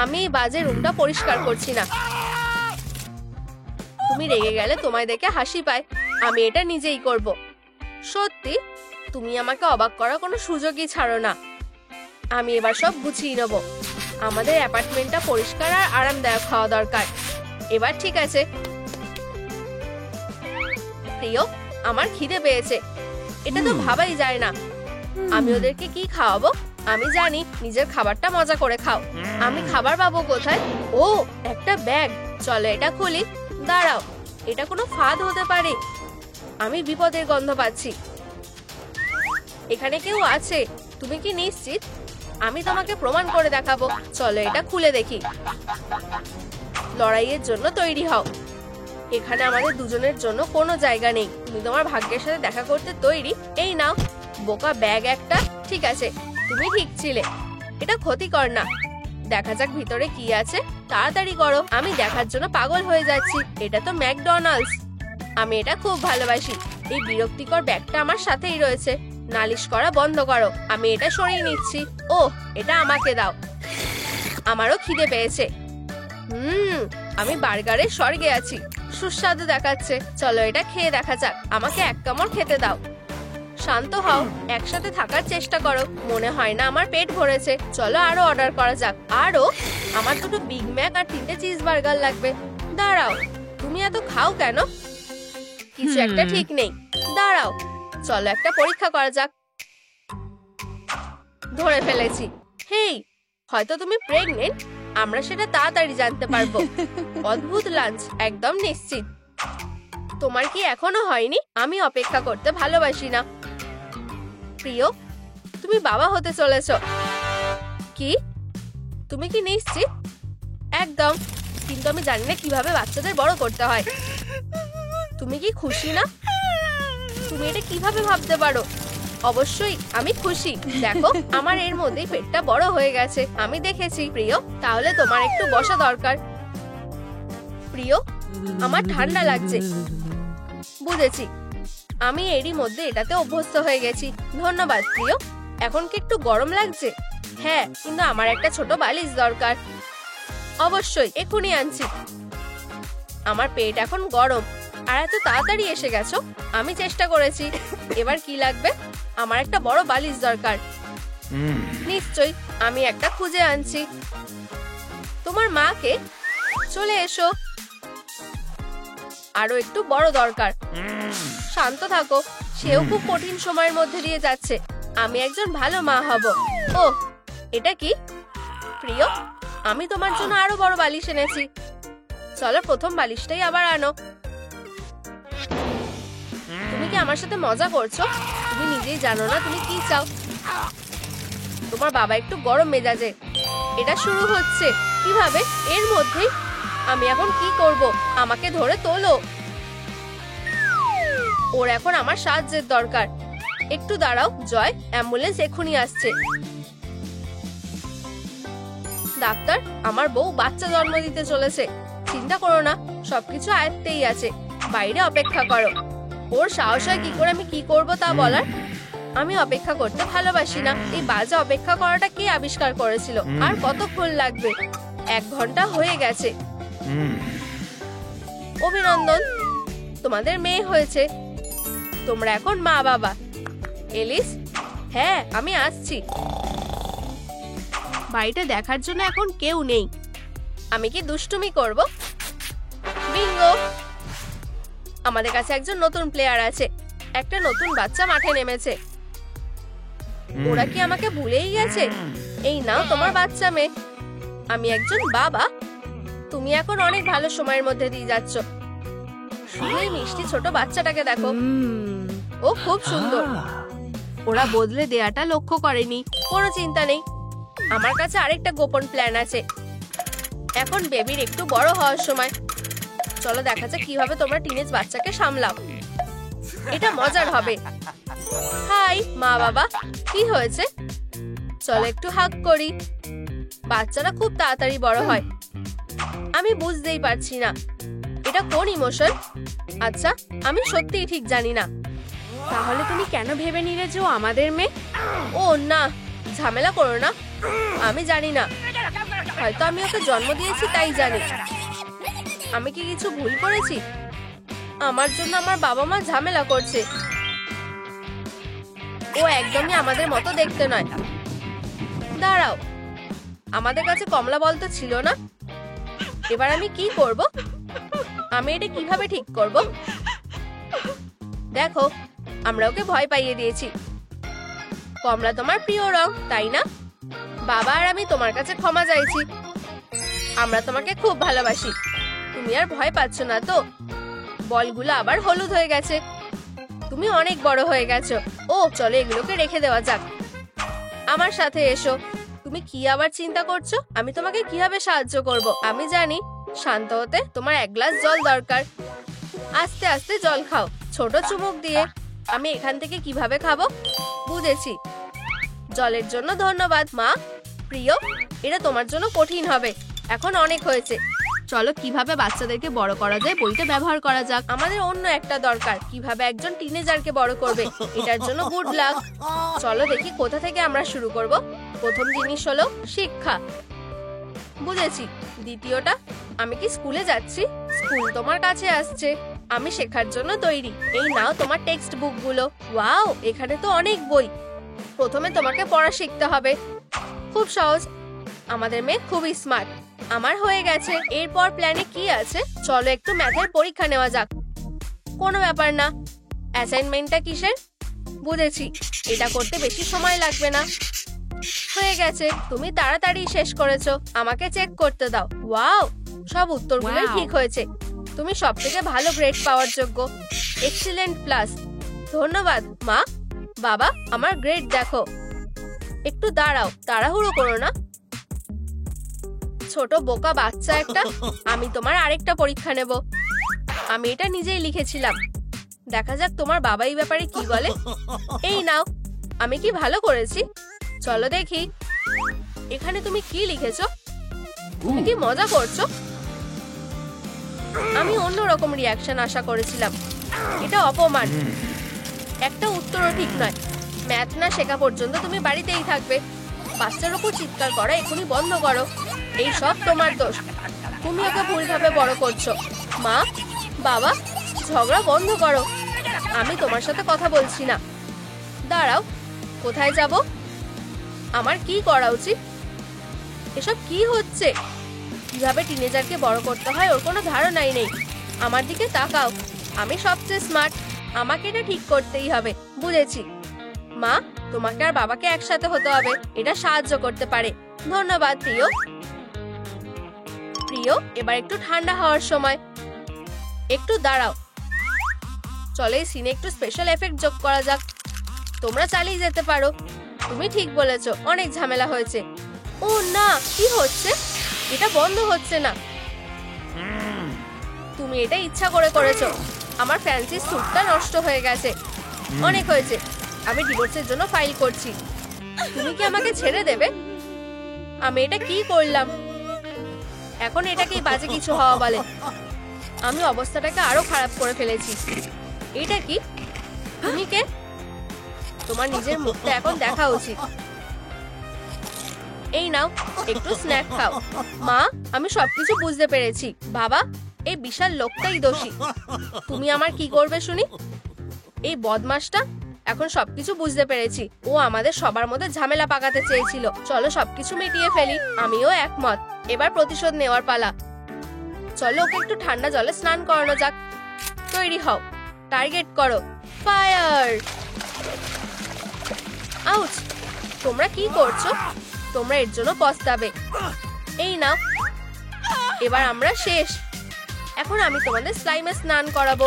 আমি এই বাজে রুমটা পরিষ্কার করছি না। তুমি রেগে গেলে তোমায় দেখে হাসি পায়। আমি এটা নিজেই করব। সত্যি? তুমি আমাকে অবাক করার কোনো সুযোগই ছাড়ো না। আমি এবার সব গুছিয়ে নেব। আমাদের অ্যাপার্টমেন্টটা পরিষ্কার আর আরামদায়ক হওয়া দরকার। এবার ঠিক আছে। প্রিয়, আমার খিদে পেয়েছে, এটা তো ভাবাই যায় না। আমি ওদেরকে কি খাওয়াবো? আমি জানি, নিজের খাবারটা মজা করে খাও। আমি খাবার পাবো কোথায়? ও, একটা ব্যাগ। চলো এটা খুলি। দাঁড়াও, এটা কোনো ফাঁদ হতে পারে। আমি বিপদের গন্ধ পাচ্ছি। এখানে কেউ আছে? তুমি কি নিশ্চিত? আমি তোমাকে প্রমাণ করে দেখাবো। চলো এটা খুলে দেখি। লড়াইয়ের জন্য তৈরি হও। এখানে আমাদের দুজনের জন্য কোনো জায়গা নেই। তুমি তোমার ভাগ্যের সাথে দেখা করতে তৈরি? এই নাও, বোকা ব্যাগ একটা। ঠিক আছে, তুমি ঠিক ছিলে। এটা ক্ষতিকর না। দেখা যাক ভিতরে কি আছে। তাড়াতাড়ি করো, আমি দেখার জন্য পাগল হয়ে যাচ্ছি। এটা তো ম্যাকডোনাল্ডস। আমি এটা খুব ভালোবাসি। এই বিরক্তিকর ব্যাগটা আমার সাথেই রয়েছে। নালিশ করা বন্ধ করো, আমি এটা সরিয়ে নিচ্ছি। ওহ, এটা আমাকে দাও। আমারও খিদে পেয়েছে। আমি বার্গারের স্বর্গে আছি। সুস্বাদু দেখাচ্ছে। চলো এটা খেয়ে দেখা যাক। আমাকে এক কামড় খেতে দাও। শান্ত হও, একসাথে থাকার চেষ্টা করো। মনে হয় না আমার পেট ভরেছে। চলো আরো অর্ডার করা যাক। আরো? আমার দুটো বিগ ম্যাক আর 3টে চিজ বার্গার লাগবে। দাঁড়াও, তুমি এত খাও কেন? কিছু একটা ঠিক নেই। দাঁড়াও, চলো একটা পরীক্ষা করা যাক। ধরে ফেলেছি। হেই, হয়তো তুমি প্রেগনেন্ট। আমরা সেটা তাড়াতাড়ি জানতে পারবো। অদ্ভুত লাঞ্চ, একদম নিশ্চিত। তোমার কি এখনো হয়নি? আমি অপেক্ষা করতে ভালোবাসি না। প্রিয়, তুমি বাবা হতে চলেছ। কি? তুমি কি নিশ্চিত? একদম। কিন্তু আমি জানি না কিভাবে বাচ্চাদের বড় করতে হয়। তুমি কি খুশি না? তুমি এটা কিভাবে ভাবতে পারো? অবশ্যই আমি খুশি। দেখো, আমার এর মধ্যেই পেটটা বড় হয়ে গেছে। আমি দেখেছি। প্রিয়, তাহলে তোমার একটু বসা দরকার। প্রিয়, আমার ঠান্ডা লাগছে। বুঝেছি, আমি এরই মধ্যে এটাতে অভ্যস্ত হয়ে গেছি। ধন্যবাদ প্রিয়। এখন কি একটু গরম লাগছে? হ্যাঁ, কিন্তু আমার একটা ছোট বালিশ দরকার। অবশ্যই, এখনই আনছি। আমার পেট এখন গরম। আর এত তাড়াতাড়ি এসে গেছো। আমি চেষ্টা করেছি। এবার কি লাগবে? আমার একটা বড় বালিশ দরকার। নিশ্চয়ই, আমি একটা খুঁজে আনছি। তোমার মাকে? চলে এসো। আরো একটু বড় দরকার। শান্ত থাকো, সেও খুব কঠিন সময়ের মধ্যে দিয়ে যাচ্ছে। আমি একজন ভালো মা হব। ওহ, এটা কি? প্রিয়, আমি তোমার জন্য আরো বড় বালিশ এনেছি। চলো প্রথম বালিশটাই আবার আনো। তুমি কি আমার সাথে মজা করছো? তুমি নিজেই জানো না তুমি কি চাও। তোমার বাবা একটু গরম মেজাজে। এটা শুরু হচ্ছে কিভাবে? এর মধ্যে আমি এখন কি করব? আমাকে ধরে তোলো। ওর এখন আমার সাহায্যের দরকার। একটু দাঁড়াও জয়, অ্যাম্বুলেন্স এক্ষুনি আসছে। ডাক্তার, আমার বউ বাচ্চা জন্ম দিতে চলেছে। চিন্তা করো না, সবকিছু আয়ত্তেই আছে। বাইরে অপেক্ষা করো। ওর সাহস হয় কি করে আমি কি করব তা বলার? আমি অপেক্ষা করতে ভালোবাসি না। এই বাজে অপেক্ষা করাটা কে আবিষ্কার করেছিল? আর কতক্ষণ লাগবে? 1 ঘন্টা হয়ে গেছে। অভিনন্দন, তোমাদের মেয়ে হয়েছে। তোমরা এখন মা বাবা। এলিস? হ্যাঁ, আমি আসছি। বাড়িটা দেখার জন্য এখন কেউ নেই। আমি কি দুষ্টুমি করব? বিঙ্গো! আমাদের কাছে একজন নতুন প্লেয়ার আছে। একটা নতুন বাচ্চা মাঠে নেমেছে। ওরা কি আমাকে ভুলেই গেছে? এই নাও তোমার বাচ্চা মেয়ে। আমি একজন বাবা। তুমি এখন অনেক ভালো সময়ের মধ্যে দিয়ে যাচ্ছ। শুধু এই মিষ্টি ছোট বাচ্চাটাকে দেখো। ও খুব সুন্দর। ওরা বদলে দেয়াটা লক্ষ্য করেনি। কোনো চিন্তা নেই, আমার কাছে আরেকটা গোপন প্ল্যান আছে। এখন বেবির একটু বড় হওয়ার সময়। চলো দেখা যাক কিভাবে তোমরা টিনেজ বাচ্চাকে সামলাও। এটা মজার হবে। হাই মা বাবা, কি হয়েছে? চলো একটু হাগ করি। বাচ্চারা খুব তাড়াতাড়ি বড় হয়। আমি বুঝতেই পারছি না এটা কোন ইমোশন। আচ্ছা, আমি সত্যিই ঠিক জানি না। তাহলে তুমি কেন ভেবে নিলে যে ও আমাদের মেয়ে? ও না, ঝামেলা করো না। আমি জানি না, হয়তো আমি ওকে জন্ম দিয়েছি তাই জানি। আমি কি কিছু ভুল করেছি? আমার জন্য আমার বাবা মা ঝামেলা করছে। ও একদমই আমাদের মতো দেখতে নয়। দাঁড়াও, আমাদের কাছে কমলা বল তো ছিল না। এবার আমি কি করব? আমি এটা কিভাবে ঠিক করব? দেখো, আমরা ওকে ভয় পাইয়ে দিয়েছি। কমলা তোমার প্রিয় রং, তাই না? বাবা আর আমি তোমার কাছে ক্ষমা চাইছি। আমরা তোমাকে খুব ভালোবাসি। তুমি আর ভয় পাচ্ছ না তো? বলগুলো আবার হলুদ হয়ে গেছে। তুমি অনেক বড় হয়ে গেছো। ও চলো এগুলোকে রেখে দেওয়া যাক। আমার সাথে এসো। তুমি কি আবার চিন্তা করছো? আমি তোমাকে কিভাবে সাহায্য করব? আমি জানি। শান্ত হতে তোমার এক গ্লাস জল দরকার। আস্তে আস্তে জল খাও, ছোট চুমুক দিয়ে। আমি এখান থেকে কিভাবে খাবো? বুঝেছি। জলের জন্য ধন্যবাদ মা। প্রিয়, এটা তোমার জন্য কঠিন হবে। এখন অনেক হয়েছে। চলো কিভাবে বাচ্চাদেরকে বড় করা যায় বইটা ব্যবহার করা যাক। আমাদের অন্য একটা দরকার, কিভাবে একজন টিনেজারকে বড় করবে। এটার জন্য গুড লাক। চলো দেখি কোথা থেকে আমরা শুরু করব। প্রথম জিনিস হলো শিক্ষা। বুঝেছি। দ্বিতীয়টা, আমি কি স্কুলে যাচ্ছি? স্কুল তোমার কাছে আসছে। আমি শেখার জন্য তৈরি। এই নাও তোমার টেক্সট বুকগুলো। ওয়াও, এখানে তো অনেক বই। প্রথমে তোমাকে পড়া শিখতে হবে। খুব সহজ। আমাদের মেয়ে খুবই স্মার্ট। আমার হয়ে গেছে। এরপর প্ল্যানে কি আছে? চলো একটু ম্যাথের পরীক্ষা নেওয়া যাক। কোনো ব্যাপার না। অ্যাসাইনমেন্টটা কিসের? বুঝেছি। এটা করতে বেশি সময় লাগবে না। হয়ে গেছে। তুমি তাড়াতাড়ি শেষ করেছো। আমাকে চেক করতে দাও। ওয়াও, সব উত্তরগুলোই ঠিক হয়েছে। তুমি সবথেকে ভালো গ্রেড পাওয়ার যোগ্য। Excellent plus. ধন্যবাদ মা। বাবা, আমার গ্রেড দেখো। একটু দাঁড়াও, তাড়াহুড়ো করো না। ছোট বোকা বাচ্চা একটা। আমি তোমার আরেকটা পরীক্ষা নেব। আমি এটা নিজেই লিখেছিলাম। দেখা যাক তোমার বাবা এই ব্যাপারে কি বলে। এই নাও। আমি কি ভালো করেছি? চলো দেখি। এখানে তুমি কি লিখেছো? তুমি কি মজা করছো? আমি অন্যরকম রিয়াকশন আশা করেছিলাম। এটা অপমান। একটা উত্তরও ঠিক নয়। ম্যাথ না শেখা পর্যন্ত তুমি বাড়িতেই থাকবে। বাচ্চার উপর চিৎকার করা এখনই বন্ধ করো। এই সব তোমার দোষ। তুমি ওকে ভুলভাবে বড় করছো। মা, বাবা, ঝগড়া বন্ধ করো। আমি তোমার সাথে কথা বলছি না। দাঁড়াও, কোথায় যাব? আমার কি করা উচিত? এসব কি হচ্ছে? কিভাবে টিনেজারকে বড় করতে হয় ওর কোনো ধারণাই নেই। আমার দিকে তাকাও। আমি সবচেয়ে স্মার্ট। আমাকে এটা ঠিক করতেই হবে। বুঝেছি। মা, তোমাকে আর বাবাকে একসাথে হতে হবে। এটা সাহায্য করতে পারে। ধন্যবাদ প্রিয়। প্রিয়, এবার একটু ঠান্ডা হওয়ার সময়। একটু দাঁড়াও। চলো এই সিনে একটু স্পেশাল এফেক্ট যোগ করা যাক। তোমরা চালিয়ে যেতে পারো। তুমি ঠিক বলেছো, অনেক ঝামেলা হয়েছে। ও না, কি হচ্ছে? এটা বন্ধ হচ্ছে না। তুমি এটা ইচ্ছা করে করেছো। আমার ফ্যান্সি স্যুটটা নষ্ট হয়ে গেছে। অনেক হয়েছে। আমি ডিভোর্সের জন্য ফাইল করছি। তুমি কি আমাকে ছেড়ে দেবে? আমি এটা কি করলাম? এখন এটাকেই বাজে কিছু হওয়া বলে। আমি অবস্থাটাকে আরো খারাপ করে ফেলেছি। এটা কি? তুমি কে? তোমার নিজের মুখটা এখন দেখা উচিত। এই নাও, একটু স্ন্যাক খাও। মা, আমি সবকিছু বুঝতে পেরেছি। বাবা, এই বিশাল লোকটাই দোষী। তুমি আমার কি করবে শুনি? এই বদমাসটা এখন সবকিছু বুঝতে পেরেছি। ও আমাদের সবার মধ্যে ঝামেলা পাকাতে চেয়েছিল। চলো সবকিছু মিটিয়ে ফেলি। আমিও একমত। এবার প্রতিশোধ নেওয়ার পালা। চলো ওকে একটু ঠান্ডা জলে স্নান করানো যাক। তৈরি হও, টার্গেট করো, ফায়ার। আউচ! তোমরা কি করছো? তোমরা এর জন্য পস্তাবে। এই নাও, এবার আমরা শেষ। এখন আমি তোমাদের স্লাইমে স্নান করাবো।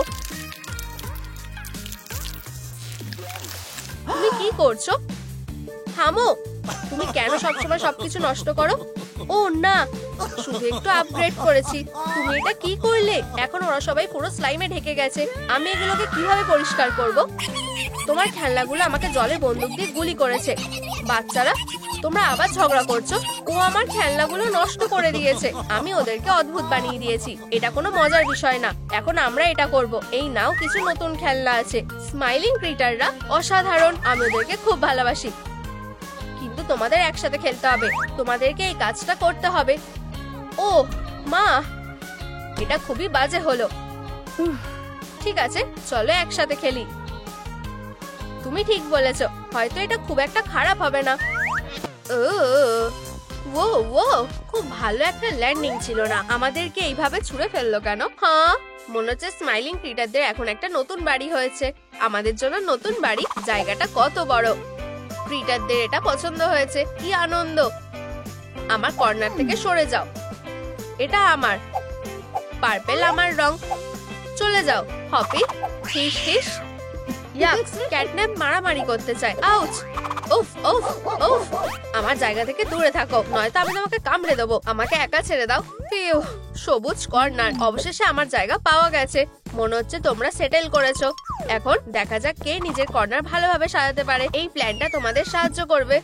তুমি কি করছো? থামো! তুমি কেন সবসময় সবকিছু নষ্ট করো? ও না, শুধু একটু আপগ্রেড করেছি। তুমি এটা কি করলে? এখন ওরা সবাই পুরো স্লাইমে ঢেকে গেছে। আমি এগুলোকে কিভাবে পরিষ্কার করব? তোমার খেলনাগুলো আমাকে জলে বন্দুক দিয়ে গুলি করেছে। বাচ্চারা, তোমরা আবার ঝগড়া করছো। ও আমার খেলনাগুলো নষ্ট করে দিয়েছে। আমি ওদেরকে অদ্ভুত বানিয়ে দিয়েছি। এটা কোনো মজার বিষয় না। এখন আমরা এটা করব। এই নাও, কিছু নতুন খেলনা আছে। স্মাইলিং ক্রিটাররা অসাধারণ। আমি ওদেরকে খুব ভালোবাসি। কিন্তু তোমাদের একসাথে খেলতে হবে। তোমাদেরকে এই কাজটা করতে হবে। ও মা, এটা খুবই বাজে হলো। ঠিক আছে, চলো একসাথে খেলি। তুমি ঠিক বলেছো, হয়তো এটা খুব একটা খারাপ হবে না। ও ও, খুব ভালো একটা ল্যান্ডিং ছিল না। আমাদেরকে এইভাবে ছুঁড়ে ফেললো কেন? হ্যাঁ, মনে হচ্ছে স্মাইলিং ক্রিটারদের এখন একটা নতুন বাড়ি হয়েছে। আমাদের জন্য নতুন বাড়ি। জায়গাটা কত বড়! ক্রিটারদের এটা পছন্দ হয়েছে। কি আনন্দ! আমার কর্নার থেকে সরে যাও। এটা আমার। পার্পেল আমার রং। চলে যাও হপি। হিস হিস। ইয়াক! ক্যাটন্যাপ মারামারি করতে চায়। আউচ! উফ উফ উফ! আমার জায়গা থেকে দূরে থাকো, নয়তো আমি তোমাকে কামড়ে দেবো। আমাকে একা ছেড়ে দাও। ফিউ! সবুজ কর্নার। অবশেষে আমার জায়গা পাওয়া গেছে। মনে হচ্ছে তোমরা সেটেল করেছো। এখন দেখা যাক কে নিজের কর্নার ভালোভাবে সাজাতে পারে। এই প্ল্যানটা তোমাদের সাহায্য করবে।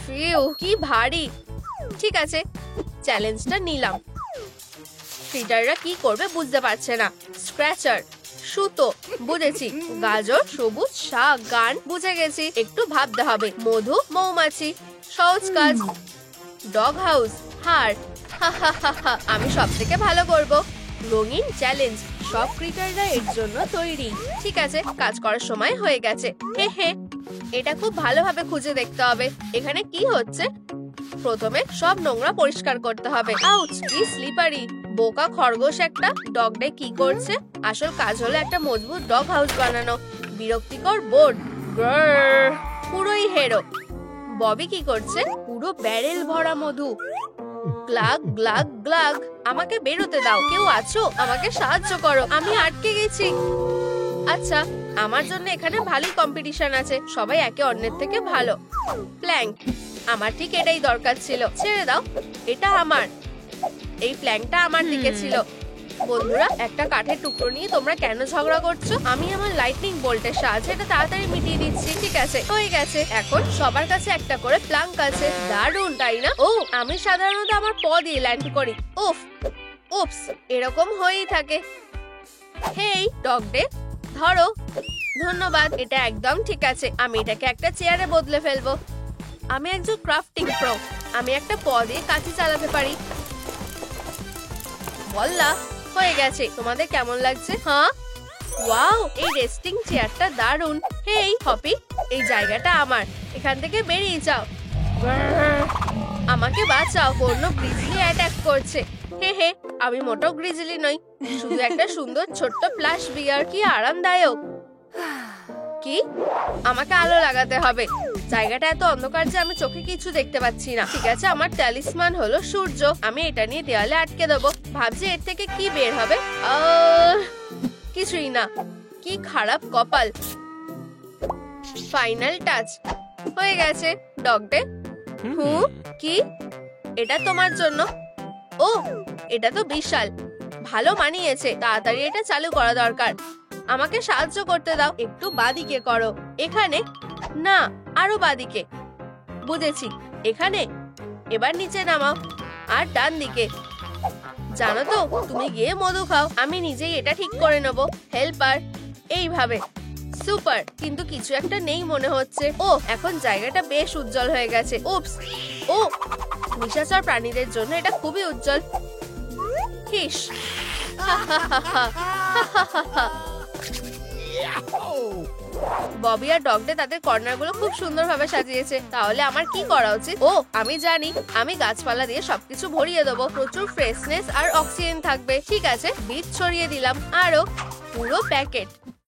ফিউ! কি ভারী। ঠিক আছে, চ্যালেঞ্জটা নিলাম। ফিটাররা কি করবে বুঝতে পারছে না। স্ক্র্যাচার, সুতো, বুঝেছি। গাজর, সবুজ শাক, গান, বুঝে গেছি। একটু ভাবতে হবে। মধু, মৌমাছি, সহজ কাজ। ডগ হাউস, হার। আমি সব থেকে ভালো করব। রঙিন চ্যালেঞ্জ। সব ক্রিটাররা এর জন্য তৈরি। ঠিক আছে, কাজ করার সময় হয়ে গেছে। হে হে, এটা খুব ভালোভাবে খুঁজে দেখতে হবে। এখানে কি হচ্ছে? প্রথমে সব নোংরা পরিষ্কার করতে হবে। আউচ! কি স্লিপারি। বোকা খরগোশ একটা। ডগ ডে কি করছে? আসল কাজ হলো একটা মজবুত ডগ হাউস বানানো। বিরক্তিকর বোর্ড। পুরোই হেরো। ববি কি করছে? পুরো ব্যারেল ভরা মধু। গ্লাগ গ্লাগ গ্লাগ। আমাকে বেরোতে দাও। কেউ আছো? আমাকে সাহায্য করো, আমি আটকে গেছি। আচ্ছা, আমার জন্য এখানে ভালোই কম্পিটিশন আছে। সবাই একে অন্যের থেকে ভালো। প্ল্যাঙ্ক, আমার ঠিক এটাই দরকার ছিল। ছেড়ে দাও, এটা আমার। এই প্ল্যাঙ্কটা আমার দিকে ছিল। বন্ধুরা, একটা কাঠের টুকরো নিয়ে তোমরা কেন ঝগড়া করছো? আমি আমার লাইটনিং বোল্টের সাহায্যে এটা তাড়াতাড়ি মিটিয়ে দিচ্ছি। ঠিক আছে, হয়ে গেছে। এখন সবার কাছে একটা করে প্ল্যাঙ্ক আছে। দারুণ, তাই না? ও, আমি সাধারণত আমার প দিয়ে ল্যান্ড করি। উফ উপস, এরকম হয়েই থাকে। হেই ডগ ডে, ধরো। ধন্যবাদ, এটা একদম ঠিক আছে। আমি এটাকে একটা চেয়ারে বদলে ফেলবো। আমি একজন ক্রাফটিং প্রো। আমি একটা প দিয়ে কাঁচি চালাতে পারি। বললা, হয়ে গেছে। তোমাদের কেমন লাগছে? হ্যাঁ, ওয়াও, এই রেস্টিং চেয়ারটা দারুণ। হেই হপি, এই জায়গাটা আমার। এখান থেকে বেরিয়ে যাও। আমাকে বাঁচাও, কোনো গ্রিজলি অ্যাটাক করছে। হে হে, আমি মোটেও গ্রিজলি নই, শুধু একটা সুন্দর ছোট্ট প্লাশ বিয়ার। কি আরামদায়ক। কি? আমাকে আলো লাগাতে হবে। জায়গাটা এত অন্ধকার যে আমি চোখে কিছু দেখতে পাচ্ছি না। ঠিক আছে, আমার ট্যালিসমান হলো সূর্য। আমি এটা নিয়ে দেওয়ালে আটকে দেবো। ভাবছি এর থেকে কি বের হবে। কিছুই না। কি খারাপ কপাল। ফাইনাল টাচ হয়ে গেছে। ডগ ডে, কি? এটা তোমার জন্য। ও, এটা তো বিশাল। ভালো মানিয়েছে। তাড়াতাড়ি এটা চালু করা দরকার। আমাকে সাহায্য করতে দাও। একটু বাদিকে করো। এখানে না, আরো বাদিকে। বুঝেছি, এখানে। এবার নিচে নামাও। আর ডান দিকে। জানো তো, তুমি গিয়ে মধু খাও। আমি নিজেই এটা ঠিক করে নেবো। হেল্পার, এইভাবে। সুপার, কিন্তু কিছু একটা নেই মনে হচ্ছে। ও, এখন জায়গাটা বেশ উজ্জ্বল হয়ে গেছে। উপস! ও, নিশাচর প্রাণীদের জন্য এটা খুবই উজ্জ্বল। হিস! ববি আর ডগডে তাদের কর্নারগুলো খুব সুন্দরভাবে সাজিয়েছে। তাহলে আমার কি করা উচিত? ও আমি জানি, আমি গাছপালা দিয়ে সবকিছু ভরিয়ে দেবো, প্রচুর ফ্রেশনেস আর অক্সিজেন থাকবে। ঠিক আছে, বীজ ছড়িয়ে দিলাম, আরো পুরো প্যাকেট।